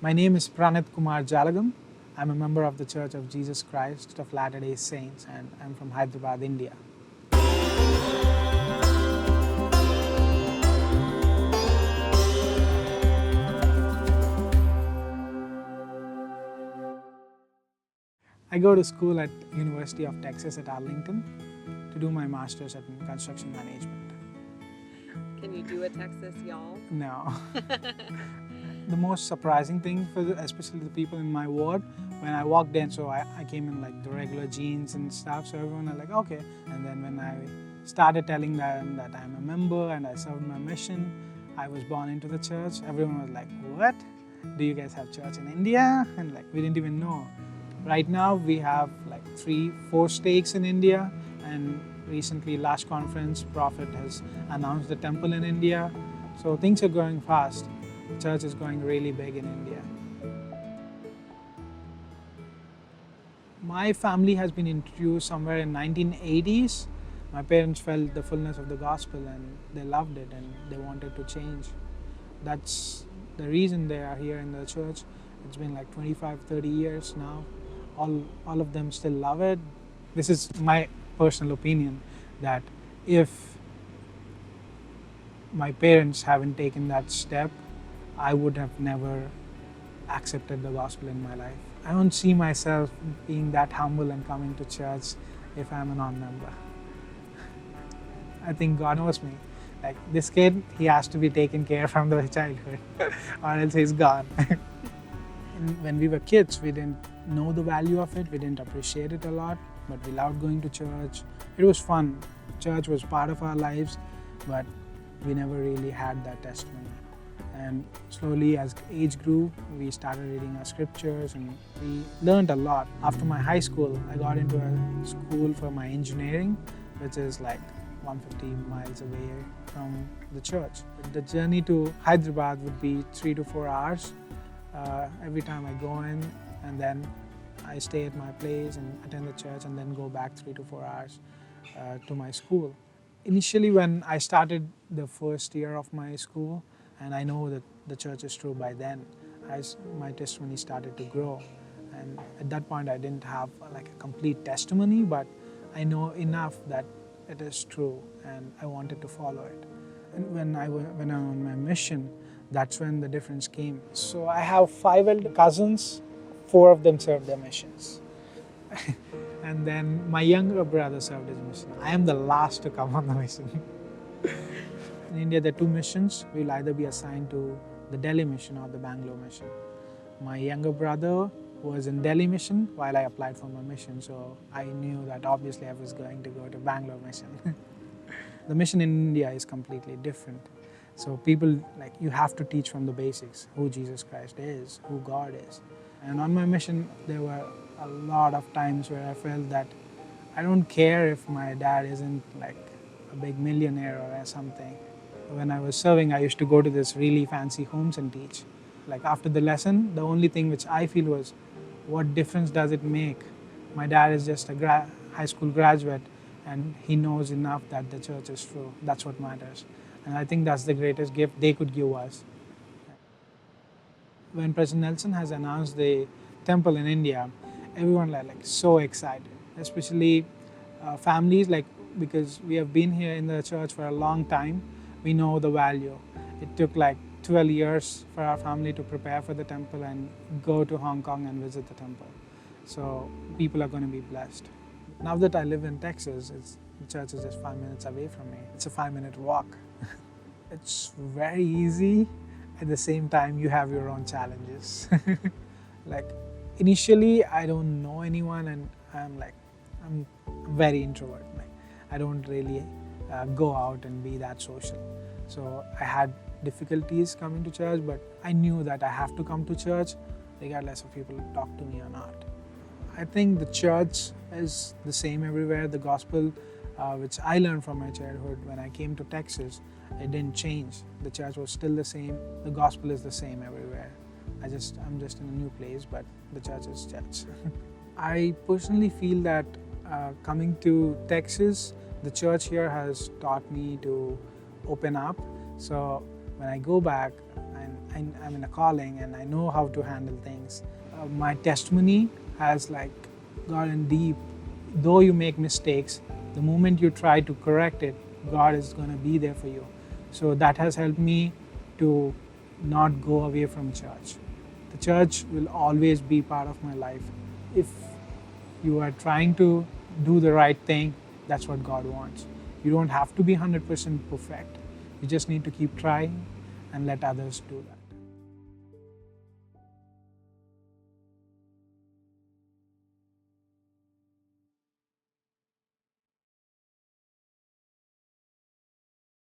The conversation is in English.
My name is Pranith Jalagam. I'm a member of the Church of Jesus Christ of Latter-day Saints, and I'm from Hyderabad, India. I go to school at University of Texas at Arlington to do my master's in construction management. Can you do a Texas, y'all? No. The most surprising thing especially the people in my ward, when I walked in, so I came in like the regular jeans and stuff, so everyone was like, okay. And then when I started telling them that I'm a member and I served my mission, I was born into the church, everyone was like, what? Do you guys have church in India? And like, we didn't even know. Right now we have like 3-4 stakes in India, and recently last conference Prophet has announced the temple in India. So things are going fast. The church is going really big in India. My family has been introduced somewhere in 1980s. My parents felt the fullness of the gospel and they loved it and they wanted to change. That's the reason they are here in the church. It's been like 25-30 years now. All of them still love it. This is my personal opinion, that if my parents haven't taken that step, I would have never accepted the gospel in my life. I don't see myself being that humble and coming to church if I'm a non-member. I think God knows me. Like, this kid, he has to be taken care of from the childhood or else he's gone. When we were kids, we didn't know the value of it, we didn't appreciate it a lot, but we loved going to church. It was fun. Church was part of our lives, but we never really had that testimony. And slowly, as age grew, we started reading our scriptures and we learned a lot. After my high school, I got into a school for my engineering, which is like 150 miles away from the church. The journey to Hyderabad would be 3 to 4 hours. Every time I go in, and then I stay at my place and attend the church and then go back 3 to 4 hours to my school. Initially, when I started the first year of my school, and I know that the church is true by then, my testimony started to grow. And at that point, I didn't have like a complete testimony, but I know enough that it is true and I wanted to follow it. And when I'm on my mission, that's when the difference came. So I have 5 elder cousins, 4 of them served their missions. And then my younger brother served his mission. I am the last to come on the mission. In India, there are 2 missions. We'll either be assigned to the Delhi mission or the Bangalore mission. My younger brother was in Delhi mission while I applied for my mission, so I knew that obviously I was going to go to Bangalore mission. The mission in India is completely different. So people, like, you have to teach from the basics, who Jesus Christ is, who God is. And on my mission, there were a lot of times where I felt that I don't care if my dad isn't like a big millionaire or something. When I was serving, I used to go to this really fancy homes and teach. Like, after the lesson, the only thing which I feel was, what difference does it make? My dad is just a high school graduate and he knows enough that the church is true. That's what matters. And I think that's the greatest gift they could give us. When President Nelson has announced the temple in India, everyone like so excited, especially families, like, because we have been here in the church for a long time, we know the value. It took like 12 years for our family to prepare for the temple and go to Hong Kong and visit the temple. So people are going to be blessed. Now that I live in Texas, the church is just 5 minutes away from me. It's a 5-minute walk. It's very easy. At the same time, you have your own challenges. Like, initially, I don't know anyone and I'm very introvert. Like, I don't really go out and be that social. So I had difficulties coming to church, but I knew that I have to come to church regardless of people talk to me or not. I think the church is the same everywhere. The gospel, which I learned from my childhood when I came to Texas, it didn't change. The church was still the same. The gospel is the same everywhere. I'm just in a new place, but the church is church. I personally feel that coming to Texas, the church here has taught me to open up. So when I go back, and I'm in a calling and I know how to handle things. My testimony has like gotten deep. Though you make mistakes, the moment you try to correct it, God is going to be there for you. So that has helped me to not go away from church. The church will always be part of my life. If you are trying to do the right thing, that's what God wants. You don't have to be 100% perfect. You just need to keep trying and let others do that.